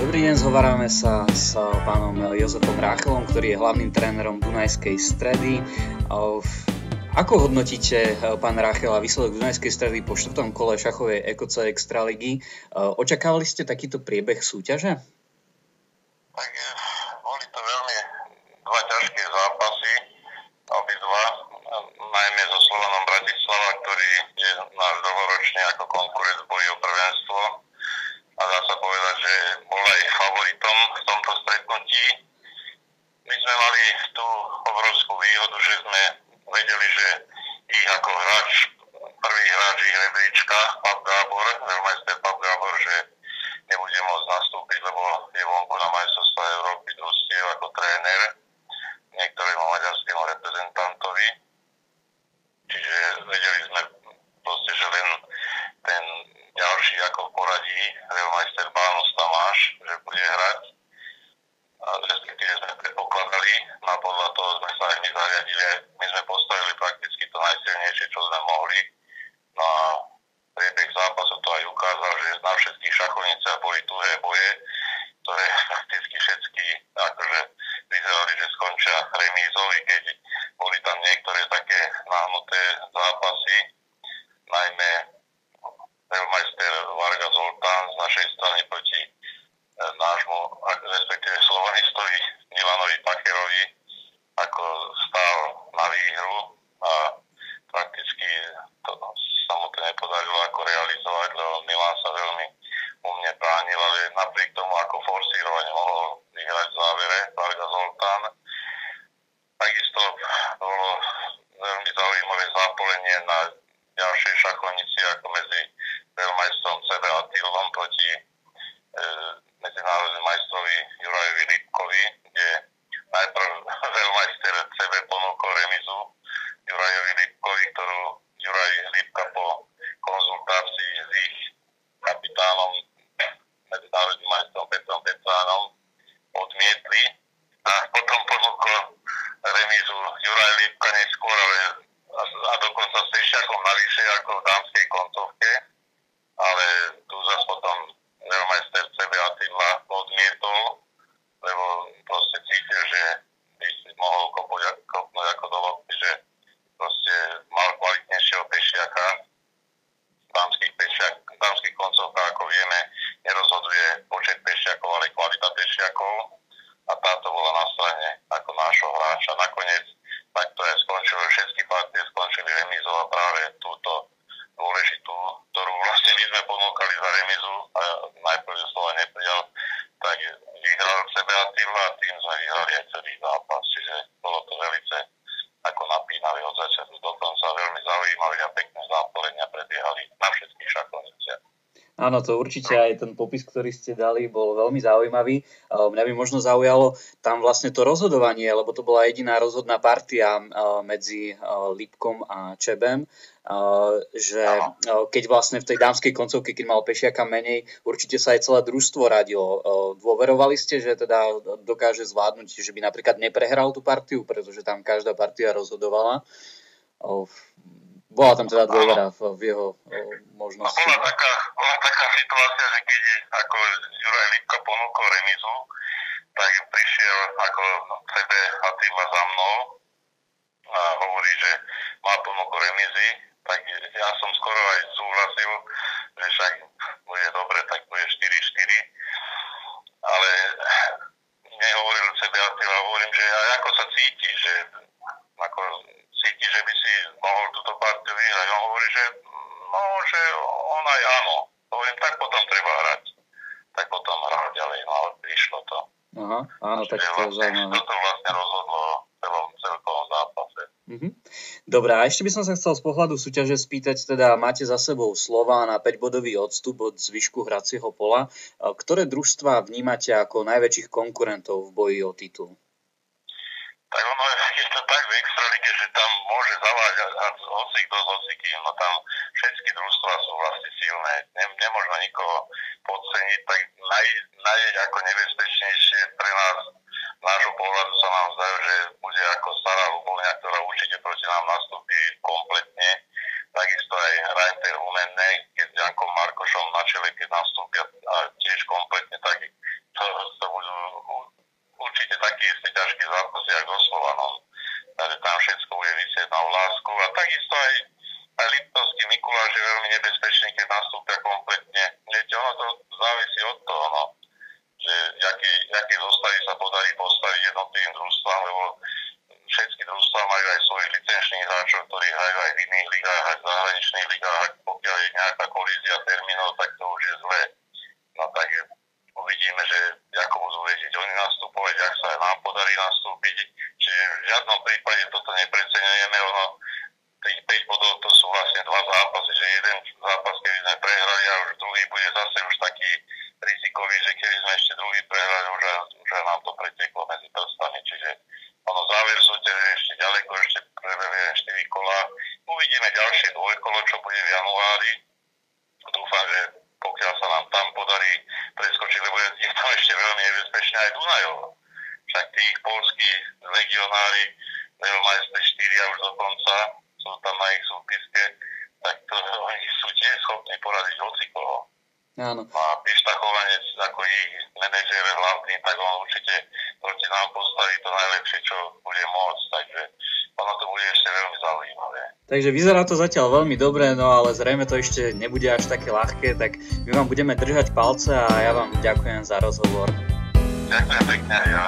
Dobrý deň, zhovárame sa s pánom Jozefom Ráchelom, ktorý je hlavným trénerom Dunajskej Stredy. Ako hodnotíte, pán Ráchel, výsledok Dunajskej Stredy po 4. kole šachovej EKC Extraligy? Očakávali ste takýto priebeh súťaže? Tak boli to veľmi dva ťažké zápasy, obidva, najmä so Slovanom Bratislava, ktorý je náš dlhoročne ako konkurent v boji o prvenstvo. A dá sa povedať, že bol aj favoritom v tomto stretnutí. My sme mali tú obrovskú výhodu, že sme vedeli, že ich ako prvý hráč ich rebríčka, Pap Gábor, veľmajster Pap Gábor, že nebude môcť nastúpiť, lebo je vonku na majstrovstvá Európy družstiev ako tréner niektorému maďarskému reprezentantovi. Čiže vedeli sme proste, že len ten ďalší ako v poradí, veľmajster Bánus Tamáš, že bude hrať. A respektíve sme predpokladali, a podľa toho sme sa aj my zariadili. My sme postavili prakticky to najsilnejšie, čo sme mohli. No a priebeh zápasu to aj ukázal, že na všetkých šachovniciach boli tuhé boje, ktoré prakticky všetky akože vyzerali, že skončia remízou, i keď boli tam niektoré také náhnuté zápasy, najmä veľmajster Varga Zoltán z našej strany proti nášmu, respektíve slovanistovi Milanovi Pacherovi, ako stál na výhru a prakticky sa mu to nepodarilo ako realizovať, lebo Milan sa veľmi umne bránil, ale napriek tomu ako forsírovanie mohol vyhrať v závere Varga Zoltán. Takisto bolo veľmi zaujímavé zápolenie na ďalšej šachovnici ako medzi veľmajstrom CB Attilom proti medzinárodnému majstrovi Jurajovi Lipkovi, kde najprv veľmajster CB ponúkol remizu Jurajovi Lipkovi, ktorú Juraj Lipka po konzultácii s ich kapitánom, medzinárodným majstrom Petrom Petránom, odmietli a potom ponúkol remizu Juraj Lipka neskôr, ale a dokonca s Pešiakom navyše ako v dámskej koncovke, ale tu zase potom veľmajster CB Attila odmietol, lebo proste cítil, že by si mohol kopnúť ako do lopty, že proste mal kvalitnejšieho Pešiaka. V dámskych koncovkách, ako vieme, nerozhoduje počet Pešiakov, ale kvalita Pešiakov, a táto bola na strane ako nášho hráča. Nakoniec takto aj skončilo, všetky partie skončili remízou a práve túto dôležitú, ktorú vlastne my sme ponúkali za remizu a najprv slova neprijal, tak vyhral CB Attila a tým sme vyhrali aj celý zápas. Čiže bolo to veľmi ako napínavé od začiatku do konca, veľmi zaujímavé a pekné zápolenia prebiehali na všetkých šachovniciach. Áno, to určite aj ten popis, ktorý ste dali, bol veľmi zaujímavý. Mňa by možno zaujalo tam vlastne to rozhodovanie, lebo to bola jediná rozhodná partia medzi Lipkom a Čebem, že keď vlastne v tej dámskej koncovke, keď mal Pešiaka menej, určite sa aj celé družstvo radilo. Dôverovali ste, že teda dokáže zvládnuť, že by napríklad neprehral tú partiu, pretože tam každá partia rozhodovala. Bola tam teda dôvera v jeho možnosti. Bola taká situácia, že keď ako Juraj Lipka ponúkol remizu, tak prišiel ako CB Attila za mnou a hovorí, že má ponuku remizy, tak ja som skoro aj súhlasil, že však bude dobre, tak bude 4-4, ale nehovoril CB Attila, hovorím, že ako sa cíti, že ako cíti, že by si mohol túto partiu vyhrať. On hovorí, že že on aj áno. Hovorím, tak potom treba hrať. Tak potom hral ďalej, no ale prišlo to. Aha, áno, tak to je zaujímavé. Toto vlastne rozhodlo v celkovom zápase. Dobre, a ešte by som sa chcel z pohľadu súťaže spýtať, teda máte za sebou Slován a 5-bodový odstup od zvyšku hracieho pola. Ktoré družstvá vnímate ako najväčších konkurentov v boji o titul? Tak ono je to tak v extralige, že tam môže zavážať hocikto s hocikým, no tam všetky družstvá sú vlastne silné. Nemožno nikoho podceniť, tak ako nebezpečnejšie pre nás, nášho pohľadu sa nám zdá, že bude ako Stará Ľubovňa, ktorá určite proti nám nastúpi kompletne. Takisto aj Rajter Humenné, keď s Jankom Markošom na čele, keď nastúpia tiež kompletne, tak od toho, no, že jaké zostavy sa podarí postaviť jednotlivým družstvám, lebo všetky družstvá majú aj svojich licenčných hráčov, ktorí hrajú aj v iných ligách, aj v zahraničných ligách. Ak pokiaľ je nejaká kolízia termínov, tak to už je zlé. No tak uvidíme, že ako budú vedieť oni nastupovať, ak sa aj nám podarí nastúpiť. Čiže v žiadnom prípade toto nepreceňujeme. Ono, tých 5 bodov to sú vlastne 2 zápasy, že jeden zápas, keby sme prehrali a už druhý bude zase už taký rizikový, že keby sme ešte druhý prehrali, už nám to preteklo medzi prstami. Čiže ono záver súťaže ešte ďaleko, ešte prebehne 4 kola. Uvidíme ďalšie dvojkolo, čo bude v januári. Dúfam, že pokiaľ sa nám tam podarí preskočiť, lebo je tam ešte veľmi nebezpečné aj Dunajov. Však tých poľských legionári, Neumajstri 4 už dokonca, sú tam na ich súpiske, tak to oni sú tiež schopní poradiť hocikoho. Áno. A Pištachovanec ako ich manažer hlavný, tak on určite proti nám postaví to najlepšie, čo bude môcť, takže ono to bude ešte veľmi zaujímavé. Takže vyzerá to zatiaľ veľmi dobre, no ale zrejme to ešte nebude až také ľahké, tak my vám budeme držať palce a ja vám ďakujem za rozhovor. Ďakujem pekne aj ja.